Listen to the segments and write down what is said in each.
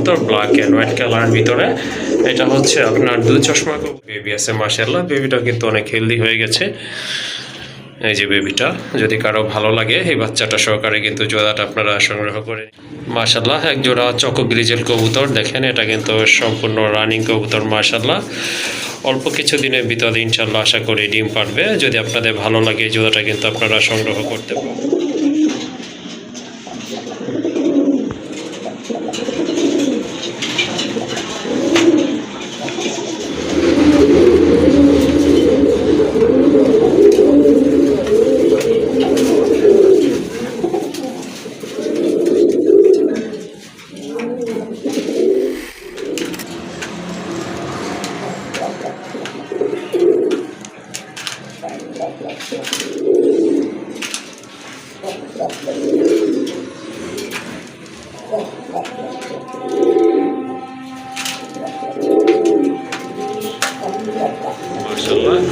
কবুতর, black and white কালারের ভিতরে। এটা হচ্ছে আপনার দুধ চশমা বেবি আছে মাশাআল্লাহ। বেবিটাও কিন্তু অনেক হেলদি হয়ে গেছে। এই যে বেবিটা, যদি কারো ভালো লাগে এই বাচ্চাটা সহকারে কিন্তু জোড়াটা আপনারা সংগ্রহ করে মাশাআল্লাহ। এক জোড়া চকো গ্রিজেল কবুতর দেখেন, এটা কিন্তু সম্পূর্ণ রানিং কবুতর মাশাআল্লাহ। অল্প কিছু দিনের ভিতরে ইনশাআল্লাহ আশা করি ডিম পারবে। যদি আপনাদের ভালো লাগে এই জোড়াটা কিন্তু আপনারা সংগ্রহ করতে পারেন।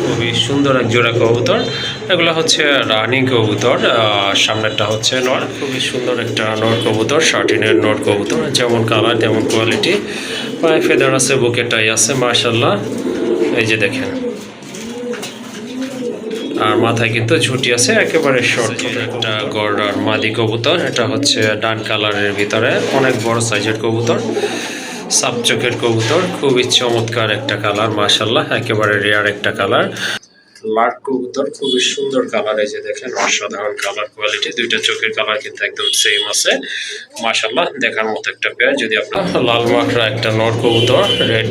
খুবই সুন্দর এক জোড়া কবুতর। এগুলো হচ্ছে রানিং কবুতর, সামনেরটা হচ্ছে নর। খুবই সুন্দর একটা নর কবুতর, শার্টিনের নর কবুতর, যেমন কালার তেমন কোয়ালিটি। পায়ে ফেদার আছে, বুকেটাই আছে মাশাআল্লাহ। এই যে দেখেন, আর মাথায় কিন্তু ঝুঁটি আছে, একেবারে শর্ট। একটা গর্ডার মাদি কবুতর, এটা হচ্ছে ডান কালারের ভিতরে, অনেক বড় সাইজের কবুতর, সাপ চোখের কবুতর, খুবই চমৎকার একটা কালার মাশাআল্লাহ, একেবারে রেয়ার একটা কালার। লাট কবুতর, খুবই সুন্দর কালার। এই যে দেখেন, অসাধারণ কালার কোয়ালিটি। দুইটা চোখের কালার কিন্তু একদম সেম আছে মাশাআল্লাহ, দেখার মতো একটা পেয়ার। যদি আপনার লাল মাকড়া একটা নর কবুতর, রেড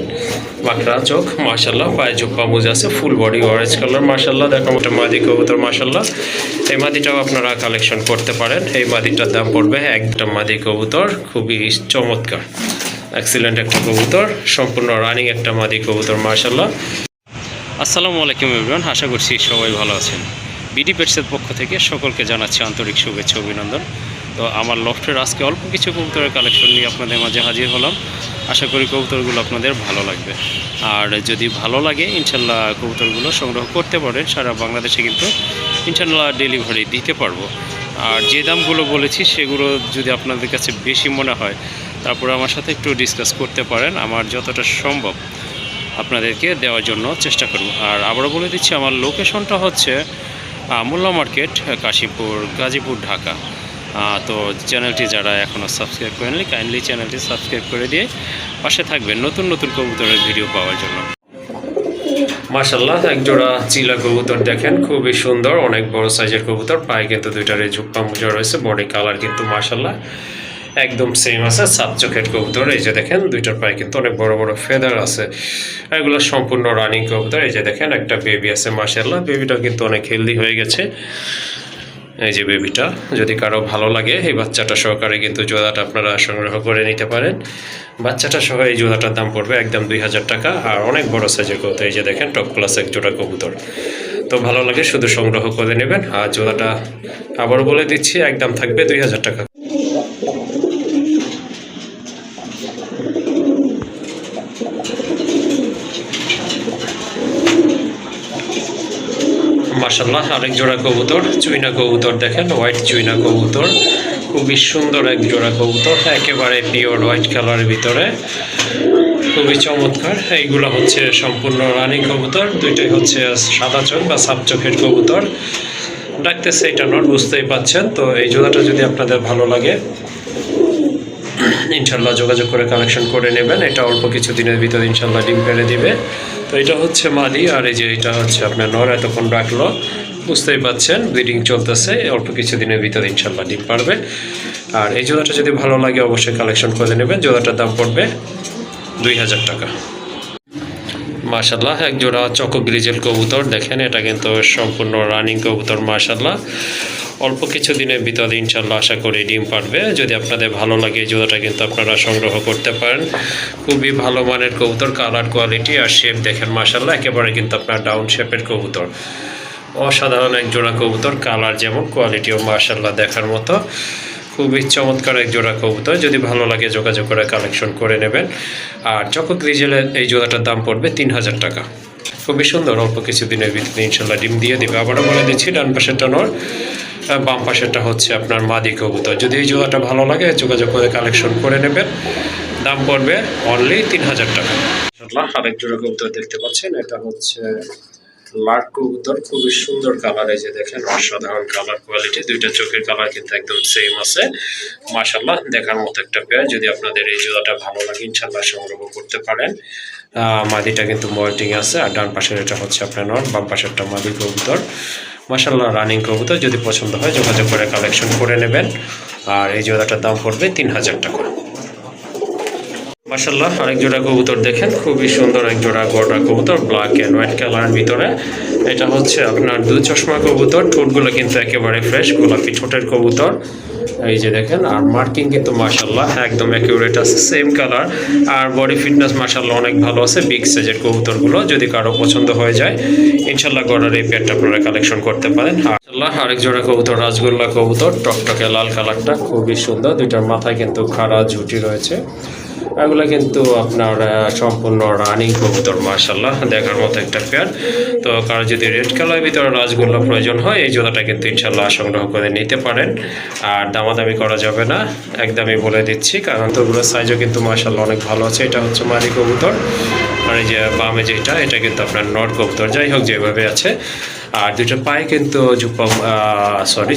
মাকড়া চোখ মাশাআল্লাহ, পায়ে জোপ্পা মোজা আছে, ফুল বডি অরেঞ্জ কালার মাশাআল্লাহ, দেখার মতো মাদি কবুতর মাশাআল্লাহ। এই মাদিটাও আপনারা কালেকশন করতে পারেন। এই মাদিটার দাম পড়বে একটা মাদি কবুতর, খুবই চমৎকার এক্সিলেন্ট একটা কবুতর, সম্পূর্ণ রানিং একটা মাদি কবুতর মাশাআল্লাহ। আসসালামু আলাইকুম এভরিওয়ান, আশা করছি সবাই ভালো আছেন। বিডি পেটসের পক্ষ থেকে সকলকে জানাচ্ছি আন্তরিক শুভেচ্ছা অভিনন্দন। তো আমার লফটের আজকে অল্প কিছু কবুতরের কালেকশন নিয়ে আপনাদের মাঝে হাজির হলাম। আশা করি কবুতরগুলো আপনাদের ভালো লাগবে। আর যদি ভালো লাগে ইনশাল্লাহ কবুতরগুলো সংগ্রহ করতে পারেন। সারা বাংলাদেশে কিন্তু ইনশাল্লাহ ডেলিভারি দিতে পারবো। আর যে দামগুলো বলেছি সেগুলো যদি আপনাদের কাছে বেশি মনে হয়, তারপরে আমার সাথে একটু ডিসকাস করতে পারেন। আমার যতটা সম্ভব আপনাদেরকে দেওয়ার জন্য চেষ্টা করব। আর আবারও বলে দিচ্ছি, আমার লোকেশনটা হচ্ছে মোল্লা মার্কেট, কাশীপুর, গাজীপুর, ঢাকা। তো চ্যানেলটি যারা এখনও সাবস্ক্রাইব করেননি, কাইন্ডলি চ্যানেলটি সাবস্ক্রাইব করে দিয়ে পাশে থাকবেন নতুন নতুন কবুতরের ভিডিও পাওয়ার জন্য। মাশাআল্লাহ, এক জোড়া চিলা কবুতর দেখেন, খুবই সুন্দর, অনেক বড় সাইজের কবুতর। পায়ে কিন্তু দুইটারে ঝুপ্পা মোজা রয়েছে, বডি কালার কিন্তু মাশাআল্লাহ একদম সেম আছে, সাত চোখের কবুতর। এই যে দেখেন, দুইটার পায়ে কিন্তু অনেক বড় বড় ফেদার আছে। এগুলো সম্পূর্ণ রানিং কবুতর। এই যে দেখেন, একটা বেবি আছে মাশাআল্লাহ, বেবিটাও কিন্তু অনেক হেলদি হয়ে গেছে। এই যে বেবিটা, যদি কারো ভালো লাগে এই বাচ্চাটা সহকারে কিন্তু জোড়াটা আপনারা সংগ্রহ করে নিতে পারেন। বাচ্চাটা সহ এই জোড়াটার দাম পড়বে একদম 2000 টাকা। আর অনেক বড় সাইজের কবুতর, এই যে দেখেন, টপ ক্লাস এক জোড়া কবুতর। তো ভালো লাগে শুধু সংগ্রহ করে নেবেন। আর জোড়াটা আবারও বলে দিচ্ছি, একদম থাকবে 2000 টাকা। মাশাআল্লাহ, আরেক জোড়া কবুতর, চুইনা কবুতর দেখেন, হোয়াইট চুইনা কবুতর, খুবই সুন্দর এক জোড়া কবুতর, একেবারে পিওর হোয়াইট কালারের ভিতরে, খুবই চমৎকার। এইগুলো হচ্ছে সম্পূর্ণ রানিং কবুতর। দুইটাই হচ্ছে সাদা চোখ বা সাপ চোখের কবুতর। ডাকতেছে এটা নট, বুঝতেই পাচ্ছেন। তো এই জোড়াটা যদি আপনাদের ভালো লাগে ইনশাল্লাহ যোগাযোগ করে কালেকশন করে নেবেন। এটা অল্প কিছু দিনের ভিতরে ইনশাল্লাহ ডিম পেড়ে দিবে। তো এটা হচ্ছে মাদি, আর এই যে এটা হচ্ছে আপনার নর। এতক্ষণ রাখলো, বুঝতেই পাচ্ছেন ব্রিডিং চলতেছে, অল্প কিছু দিনের ভিতরে ইনশাল্লাহ ডিম পারবে। আর এই জোড়াটা যদি ভালো লাগে অবশ্যই কালেকশন করে নেবেন। জোড়াটার দাম পড়বে 2000 টাকা। মাশাআল্লাহ, এক জোড়া চকো গ্রিজেল কবুতর দেখেন, এটা কিন্তু সম্পূর্ণ রানিং কবুতর মাশাআল্লাহ। অল্প কিছু দিনের ভিতরে ইনশাল্লাহ আশা করি ডিম পারবে। যদি আপনাদের ভালো লাগে এই জোড়াটা কিন্তু আপনারা সংগ্রহ করতে পারেন। খুবই ভালো মানের কবুতর, কালার কোয়ালিটি আর শেপ দেখেন মাশাআল্লাহ, একেবারে কিন্তু আপনার ডাউন শেপের কবুতর। অসাধারণ এক জোড়া কবুতর, কালার যেমন কোয়ালিটিও মাশাআল্লাহ দেখার মতো। খুবই চমৎকার এক জোড়া কবুতর। যদি ভালো লাগে যোগাযোগ করে কালেকশন করে নেবেন। আর চকো গ্রিজেলের এই জোড়াটার দাম পড়বে 3000 টাকা। খুবই সুন্দর, অল্প কিছু দিনের ভিতরে ইনশাল্লাহ ডিম দিয়ে দেবে। আবারও বলে দিচ্ছি, ডান পাশেরটা নর, বাম পাশেরটা হচ্ছে আপনার মাদি কবুতর। যদি এই জোড়াটা ভালো লাগে যোগাযোগ করে কালেকশন করে নেবেন। দাম পড়বে অনলি 3000 টাকা। আরেক জোড়া কবুতর দেখতে পাচ্ছেন, এটা হচ্ছে লাট কবুতর, খুবই সুন্দর কালার। এই যে দেখেন অসাধারণ কালার কোয়ালিটি, দুইটা চোখের কালার কিন্তু একদম সেম আছে। মাশাআল্লাহ দেখার মতো একটা পেয়ার। যদি আপনাদের এই জোড়াটা ভালো লাগে ইনশাআল্লাহ সংগ্রহ করতে পারেন। মাদিটা কিন্তু মল্টিং আছে, আর ডান পাশের এটা হচ্ছে আপনার নর, বাম পাশেরটা মাদি কবুতর। মাশাআল্লাহ রানিং কবুতর, যদি পছন্দ হয় যোগাযোগ করে কালেকশন করে নেবেন। আর এই জোড়াটার দাম পড়বে 3000 টাকা। মাশাআল্লাহ আরেক জোড়া কবুতর দেখেন, খুবই সুন্দর এক জোড়া গড়া কবুতর, ব্ল্যাক অ্যান্ড হোয়াইট কালারের ভিতরে। এটা হচ্ছে আপনার দুই চশমা কবুতর, ঠোঁটগুলো কিন্তু একেবারে ফ্রেশ, গোলাপি ঠোঁটের কবুতর। এই যে দেখেন, আর মার্কিং কিন্তু মাশাআল্লাহ একদম অ্যাকুরেট আছে, সেম কালার। আর বডি ফিটনেস মাশাআল্লাহ অনেক ভালো আছে। বিগ সাইজের কবুতরগুলো যদি কারো পছন্দ হয়ে যায় ইনশাআল্লাহ গড়ার এই পেয়ারটা আপনারা কালেকশন করতে পারেন। মাশাআল্লাহ আরেক জোড়া কবুতর রাজগোল্লা কবুতর, টকটকে লাল কালারটা, খুবই সুন্দর। দুইটার মাথায় কিন্তু খাড়া ঝুঁটি রয়েছে। এগুলো কিন্তু আপনার সম্পূর্ণ রানিং কবুতর, মাশাআল্লাহ দেখার মতো একটা পেয়ার। তো কারো যদি রেড কালারের ভিতরে রাজগোল্লা প্রয়োজন হয় এই জোড়াটা কিন্তু ইনশাআল্লাহ সংগ্রহ করে নিতে পারেন। আর দামাদামি করা যাবে না, একদমই বলে দিচ্ছি, কারণ তোগুলোর সাইজও কিন্তু মাশাআল্লাহ অনেক ভালো আছে। এটা হচ্ছে মাদি কবুতর, আর এই যে বামে যেটা এটা কিন্তু আপনার নর কবুতর। যাই হোক যেভাবে আছে, আর দুটো পায়ে কিন্তু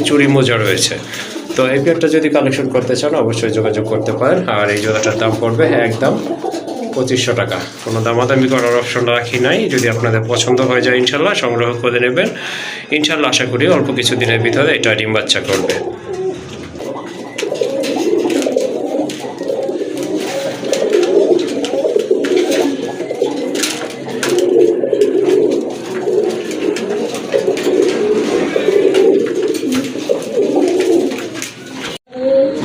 চুরি মোজা রয়েছে। তো এই পেয়ারটা যদি কালেকশন করতে চান অবশ্যই যোগাযোগ করতে পারেন। আর এই জোড়াটার দাম পড়বে একদম 2500 টাকা। কোনো দামাদামি করার অপশন রাখি নাই। যদি আপনাদের পছন্দ হয়ে যায় ইনশাল্লাহ সংগ্রহ করে নেবেন। ইনশাল্লাহ আশা করি অল্প কিছু দিনের ভিতরে এটা ডিম বাচ্চা করবে।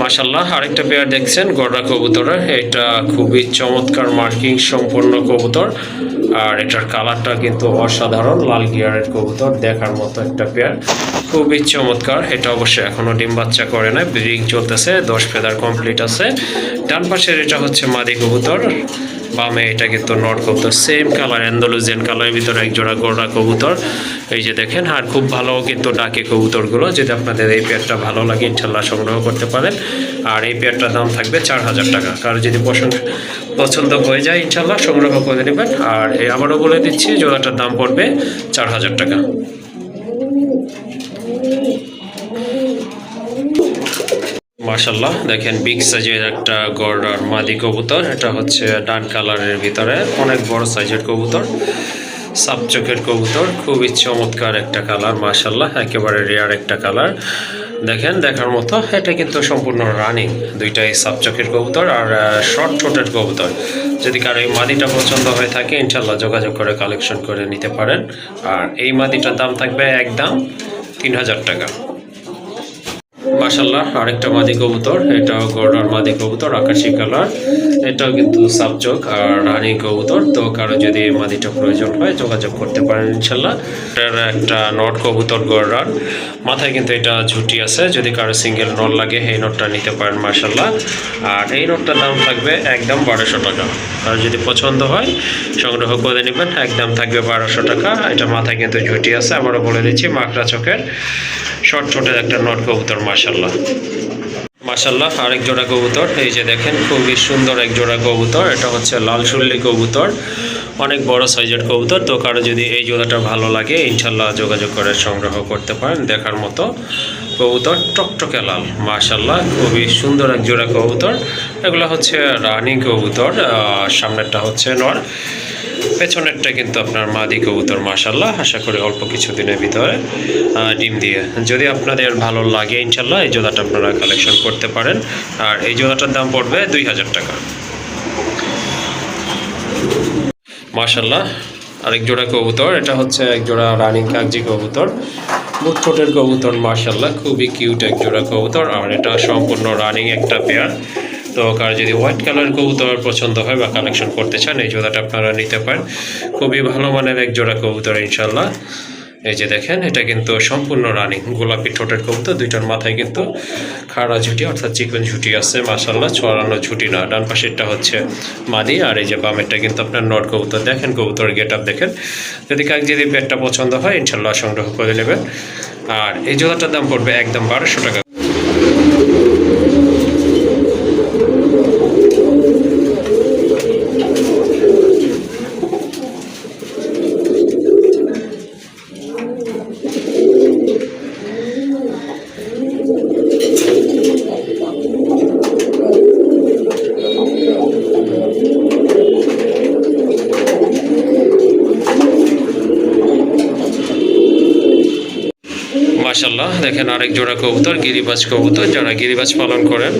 মাশাআল্লাহ আরেকটা পেয়ার দেখছেন গড়া কবুতরের, এটা খুবই চমৎকার মার্কিং সম্পূর্ণ কবুতর। আর এটার কালারটা কিন্তু অসাধারণ, লাল গিয়ারের কবুতর, দেখার মতো একটা পেয়ার, খুবই চমৎকার। এটা অবশ্যই এখনো ডিম বাচ্চা করে না, ব্রিডিং চলতেছে, 10 ফেদার কমপ্লিট আছে। ডান পাশের এটা হচ্ছে মাদি কবুতর, বামে এটা কিন্তু নর কবুতর, সেম কালার অ্যান্ডালুজিয়ান কালারের ভিতরে এক জোড়া গড়া কবুতর। এই যে দেখেন, আর খুব ভালো কিন্তু ডাকে কবুতরগুলো। যদি আপনাদের এই পেয়ারটা ভালো লাগে ইনশাল্লাহ সংগ্রহ করতে পারেন। আর এই পেয়ারটার দাম থাকবে 4000 টাকা। কারো যদি পছন্দ হয়ে যায় ইনশাল্লাহ সংগ্রহ করে নেবেন। আর আবারও বলে দিচ্ছি জোড়াটার দাম পড়বে 4000 টাকা। মাশাআল্লাহ দেখেন বিগ সাইজের একটা গড়ার মাদি কবুতর, এটা হচ্ছে ডান কালারের ভিতরে, অনেক বড় সাইজের কবুতর, সাপ চোখের কবুতর, খুবই চমৎকার একটা কালার, মাশাআল্লাহ একেবারে রেয়ার একটা কালার। দেখেন দেখার মতো, এটা কিন্তু সম্পূর্ণ রানিং, দুইটাই সাপ চোখের কবুতর আর শর্ট ঠোঁটের কবুতর। যদি কারো এই মাদিটা পছন্দ হয়ে থাকে ইনশাল্লাহ যোগাযোগ করে কালেকশন করে নিতে পারেন। আর এই মাদিটার দাম থাকবে একদম 3000 টাকা। মাশাআল্লাহ আরেকটা মাদি কবুতর, এটাও গড়ার মাদি কবুতর, আকাশি কালার, এটাও কিন্তু সাবচোক আর রানী কবুতর। তো কারো যদি এই মাদিটা প্রয়োজন হয় যোগাযোগ করতে পারেন ইনশাল্লাহ। এটার একটা নট কবুতর গড়ার, মাথায় কিন্তু এটা ঝুটি আছে, যদি কারো সিঙ্গেল নট লাগে এই নটটা নিতে পারেন মাশাআল্লাহ। আর এই নটটার দাম থাকবে একদম 1200 টাকা। আর যদি পছন্দ হয় সংগ্রহ করে নেবেন, একদম থাকবে 1200 টাকা। এটা মাথায় কিন্তু ঝুটি আছে, আবারও বলে দিচ্ছি মাকড়া চোখের শর্ট ছোটের একটা নট কবুতর, মাশাআল্লাহ। মাশাআল্লাহ আরেক জোড়া কবুতর, এই যে দেখেন খুবই সুন্দর এক জোড়া কবুতর, এটা হচ্ছে লাল শুল্লি কবুতর, অনেক বড় সাইজের কবুতর। তো কারো যদি এই জোড়াটা ভালো লাগে ইনশাল্লাহ যোগাযোগ করে সংগ্রহ করতে পারেন। দেখার মতো কবুতর, টকটকে লাল, মাশাআল্লাহ খুবই সুন্দর এক জোড়া কবুতর। এগুলো হচ্ছে রানী কবুতর, সামনেরটা হচ্ছে নর, পেছনেরটা কিন্তু আপনার মাদি কবুতর, মাশাআল্লাহ। আশা করি অল্প কিছু দিনের ভিতরে ডিম দিয়ে। যদি আপনাদের ভালো লাগে ইনশাল্লাহ এই জোড়াটা আপনারা কালেকশন করতে পারেন। আর এই জোড়াটার দাম পড়বে 2000 টাকা। মাশাআল্লাহ আরেক জোড়া কবুতর, এটা হচ্ছে এক জোড়া রানিং কাগজি কবুতর, মুখ ঠোঁটের কবুতর, মাশাআল্লাহ খুবই কিউট এক জোড়া কবুতর। আর এটা সম্পূর্ণ রানিং একটা পেয়ার। তো কার যদি হোয়াইট কালার কবুতর পছন্দ হয় বা কালেকশন করতে চান এই জোড়াটা আপনারা নিতে পারেন। খুবই ভালো মানের এক জোড়া কবুতর ইনশাল্লাহ। এই যে দেখেন, এটা কিন্তু সম্পূর্ণ রানিং, গোলাপি ঠোঁটের কবুতর, দুইটার মাথায় কিন্তু খাড়া ঝুটি অর্থাৎ চিকন ঝুটি আছে, মাশাআল্লাহ ছড়ানো ঝুটি না। ডান পাশেরটা হচ্ছে মাদি, আর এই যে বামেরটা কিন্তু আপনার নর কবুতর। দেখেন কবুতরের গেট আপ দেখেন। যদি কাক যদি পেটটা পছন্দ হয় ইনশাল্লাহ সংগ্রহ করে নেবেন। আর এই জোড়াটার দাম পড়বে একদম 1200 টাকা। মাশাআল্লাহ দেখেন আরেক জোড়া কবুতর, গিরিবাজ কবুতর। যারা গিরিবাজ পালন করেন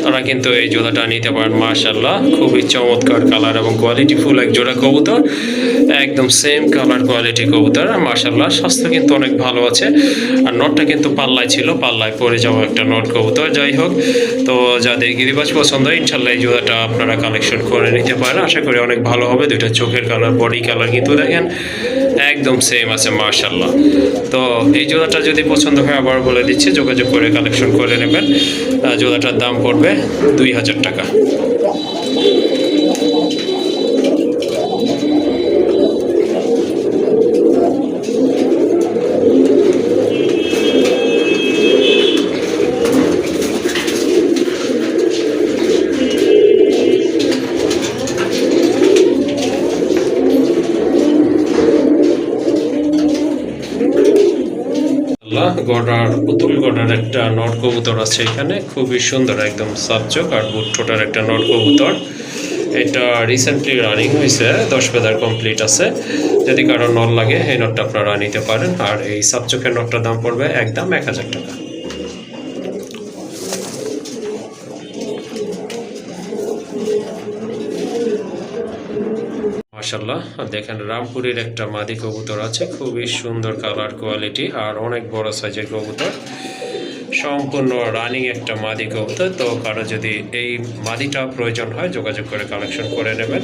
তারা কিন্তু এই জোড়াটা নিতে পারেন। মাশাআল্লাহ খুবই চমৎকার কালার এবং কোয়ালিটি ফুল এক জোড়া কবুতর, একদম সেম কালার কোয়ালিটি কবুতর। মাশাআল্লাহ স্বাস্থ্য কিন্তু অনেক ভালো আছে। আর নটটা কিন্তু পাল্লায় ছিল, পাল্লায় পড়ে যাওয়া একটা নট কবুতর। যাই হোক, তো যাদের গিরিবাজ পছন্দ হয় ইনশাল্লাহ এই জোড়াটা আপনারা কালেকশন করে নিতে পারেন। আশা করি অনেক ভালো হবে। দুইটা চোখের কালার, বডি কালার কিন্তু দেখেন একদম সেম আছে মাশাআল্লাহ। তো এই জোড়াটা যদি পছন্দ হয় আবার বলে দিচ্ছি, যোগাযোগ করে কালেকশন করে নেবেন। জোড়াটার দাম পড়বে 2000 টাকা। গড়ার পুতুল গড়ার একটা নট কবুতর আছে এখানে, খুবই সুন্দর একদম সাবচক আর বুট ঠোঁটার একটা নট কবুতর। এটা রিসেন্টলি রানিং হয়েছে, 10 ফেদার কমপ্লিট আছে। যদি কারো নট লাগে এই নটটা আপনারা নিতে পারেন। আর এই সাবচকের নটটার দাম পড়বে একদম 1000 টাকা। মাশাআল্লাহ দেখেন রামপুরের একটা মাদি কবুতর আছে, খুবই সুন্দর কালার কোয়ালিটি আর অনেক বড় সাইজের কবুতর, সম্পূর্ণ রানিং একটা মাদি কবুতর। তো কারো যদি এই মাদিটা প্রয়োজন হয় যোগাযোগ করে কালেকশন করে নেবেন।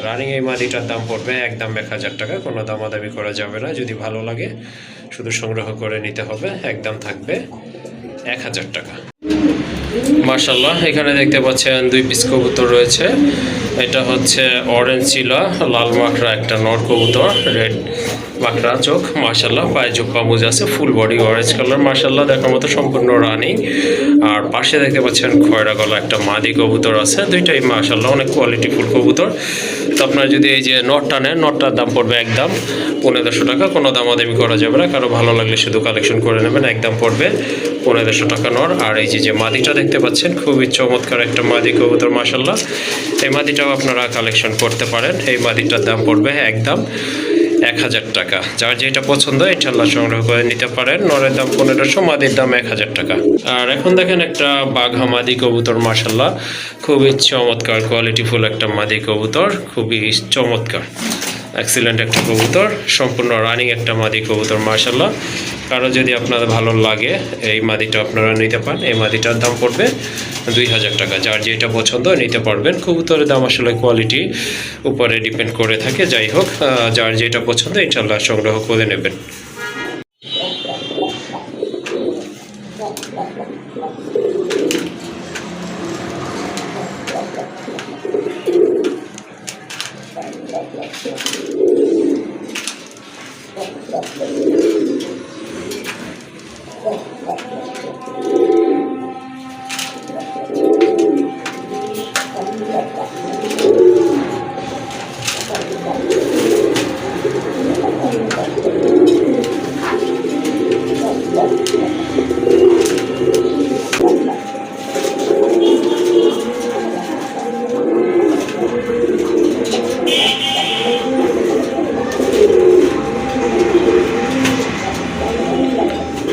রানিং এই মাদিটার দাম পড়বে একদম 1000 টাকা, কোনো দামাদামি করা যাবে না। যদি ভালো লাগে শুধু সংগ্রহ করে নিতে হবে, একদম থাকবে 1000 টাকা। মাশাআল্লাহ এখানে দেখতে পাচ্ছেন 2 পিস কবুতর রয়েছে। এটা হচ্ছে অরেঞ্জ চিলা লাল মাকড়া একটা নর কবুতর, রেড মাকড়া চোখ। মাশাআল্লাহ পায়ে জোপ্পা মোজা আছে, ফুল বডি অরেঞ্জ কালার। মাশাআল্লাহ দেখার মতো সম্পূর্ণ রানিং। আর পাশে দেখতে পাচ্ছেন খয়রা গলা একটা মাদি কবুতর আছে। দুইটাই মাশাআল্লাহ অনেক কোয়ালিটি ফুল কবুতর। তো আপনারা যদি এই যে নটটা নেন, নটটার দাম পড়বে একদম 1500 টাকা, কোনো দামাদামি করা যাবে না। কারো ভালো লাগলে শুধু কালেকশন করে নেবেন, একদম পড়বে 1500 টাকা নর। আর এই যে মাদিটা দেখতে পাচ্ছেন খুবই চমৎকার একটা মাদি কবুতর মাশাআল্লাহ, এই মাদিটাও আপনারা কালেকশন করতে পারেন। এই মাদিটার দাম পড়বে একদম 1000 টাকা। যার যেটা পছন্দ ইনশাল্লাহ সংগ্রহ করে নিতে পারেন। নরের দাম 1500, মাদির দাম 1000 টাকা। আর এখন দেখেন একটা বাঘা মাদি কবুতর মাশাআল্লাহ, খুবই চমৎকার কোয়ালিটি ফুল একটা মাদি কবুতর, খুবই চমৎকার এক্সিলেন্ট একটা কবুতর, সম্পূর্ণ রানিং একটা মাদি কবুতর মাশাআল্লাহ। কারো যদি আপনাদের ভালো লাগে এই মাদিটা আপনারা নিতে পারেন। এই মাদিটার দাম পড়বে 2000 টাকা। যার যেটা পছন্দ নিতে পারবেন। কবুতরের দাম আসলে কোয়ালিটি উপরে ডিপেন্ড করে থাকে। যাই হোক, যার যেটা পছন্দ ইনশাল্লাহ সংগ্রহ করে নেবেন।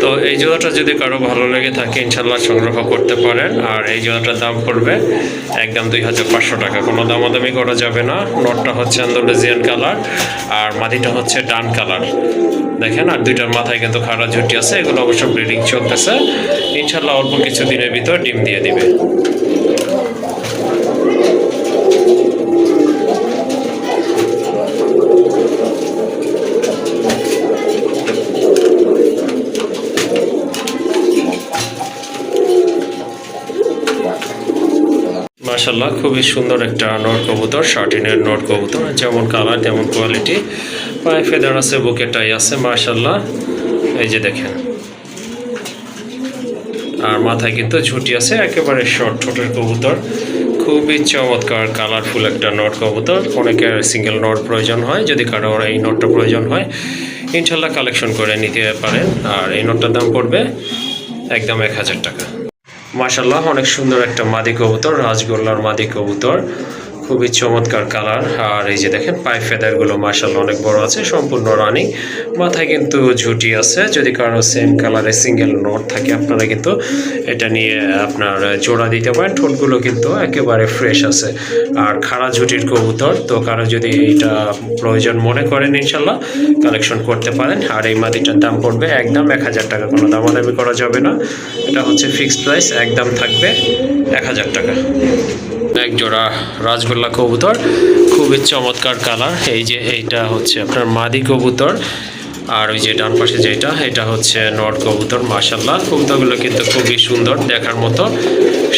তো এই জোড়াটা যদি কারো ভালো লেগে থাকে ইনশাল্লাহ সংগ্রহ করতে পারেন। আর এই জোড়াটার দাম পড়বে একদম 2500 টাকা, কোনো দামাদামি করা যাবে না। নটটা হচ্ছে আন্দোলেজিয়ান কালার আর মাদিটা হচ্ছে ডান কালার দেখেন। আর দুইটার মাথায় কিন্তু খাড়া ঝুটি আছে, এগুলো অবশ্য ব্রিডিং চলতেছে। ইনশাল্লাহ অল্প কিছু দিনের ভিতর ডিম দিয়ে দিবে। মাশাআল্লাহ খুবই সুন্দর একটা নর কবুতর, শার্টিনের নর কবুতর, যেমন কালার তেমন কোয়ালিটি। পায়ে ফেদার আছে, বুকে টাই আছে মাশাআল্লাহ, এই যে দেখেন। আর মাথায় কিন্তু ঝুটি আছে, একেবারে শর্ট ঠোঁটের কবুতর, খুবই চমৎকার কালারফুল একটা নট কবুতর। অনেকের সিঙ্গেল নট প্রয়োজন হয়, যদি কারো এই নটটা প্রয়োজন হয় ইনশাল্লাহ কালেকশন করে নিতে পারেন। আর এই নটটার দাম পড়বে একদম 1000 টাকা। মাশাআল্লাহ অনেক সুন্দর একটা মাদি কবুতর, রাজগোল্লার মাদি কবুতর, খুবই চমৎকার কালার। আর এই যে দেখেন পাই ফেদারগুলো মাশাআল্লাহ অনেক বড় আছে, সম্পূর্ণ রানিং। মাথায় কিন্তু ঝুঁটি আছে, যদি কারো সেম কালারে সিঙ্গেল নট থাকে আপনারা কিন্তু এটা নিয়ে আপনার জোড়া দিতে পারেন। ঠোঁটগুলো কিন্তু একেবারে ফ্রেশ আছে আর খাড়া ঝুঁটির কবুতর। তো কারো যদি এইটা প্রয়োজন মনে করেন ইনশাল্লাহ কালেকশন করতে পারেন। আর এই মাদিটার দাম পড়বে একদম 1000 টাকা, কোনো দামাদামি করা যাবে না। এটা হচ্ছে ফিক্সড প্রাইস, একদম থাকবে 1000 টাকা। এক জোড়া রাজগোল্লা কবুতর, খুবই চমৎকার কালার। এই যে এইটা হচ্ছে আপনার মাদি কবুতর, আর ওই যে ডান পাশে যেটা এটা হচ্ছে নর কবুতর। মাশাআল্লাহ কবুতরগুলো কিন্তু খুবই সুন্দর দেখার মতো,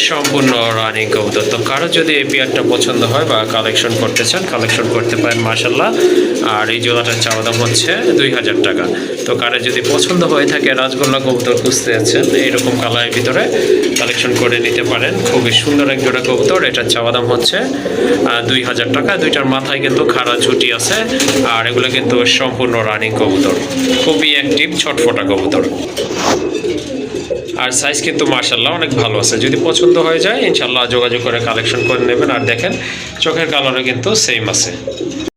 সম্পূর্ণ রানিং কবুতর। তো কারো যদি এই পেয়ারটা পছন্দ হয় বা কালেকশন করতে চান কালেকশন করতে পারেন মাশাআল্লাহ। আর এই জোড়াটার চাওয়া দাম হচ্ছে 2000 টাকা। তো কারো যদি পছন্দ হয়ে থাকে রাজগোল্লা কবুতর খুঁজতে আছেন এইরকম কালারের ভিতরে কালেকশন করে নিতে পারেন। খুবই সুন্দর এক জোড়া কবুতর, এটার চাওয়া দাম হচ্ছে 2000 টাকা। দুইটার মাথায় কিন্তু খাড়া ঝুঁটি আছে আর এগুলো কিন্তু সম্পূর্ণ রানিং কবুতর, খুবই অ্যাক্টিভ ছটফটা কবুতর। আর সাইজ কিন্তু মাশাআল্লাহ অনেক ভালো আছে, যদি পছন্দ হয়ে যায় ইনশাআল্লাহ যোগাযোগ করে কালেকশন করে নেবেন। আর দেখেন চোখের কালারও কিন্তু সেম আছে।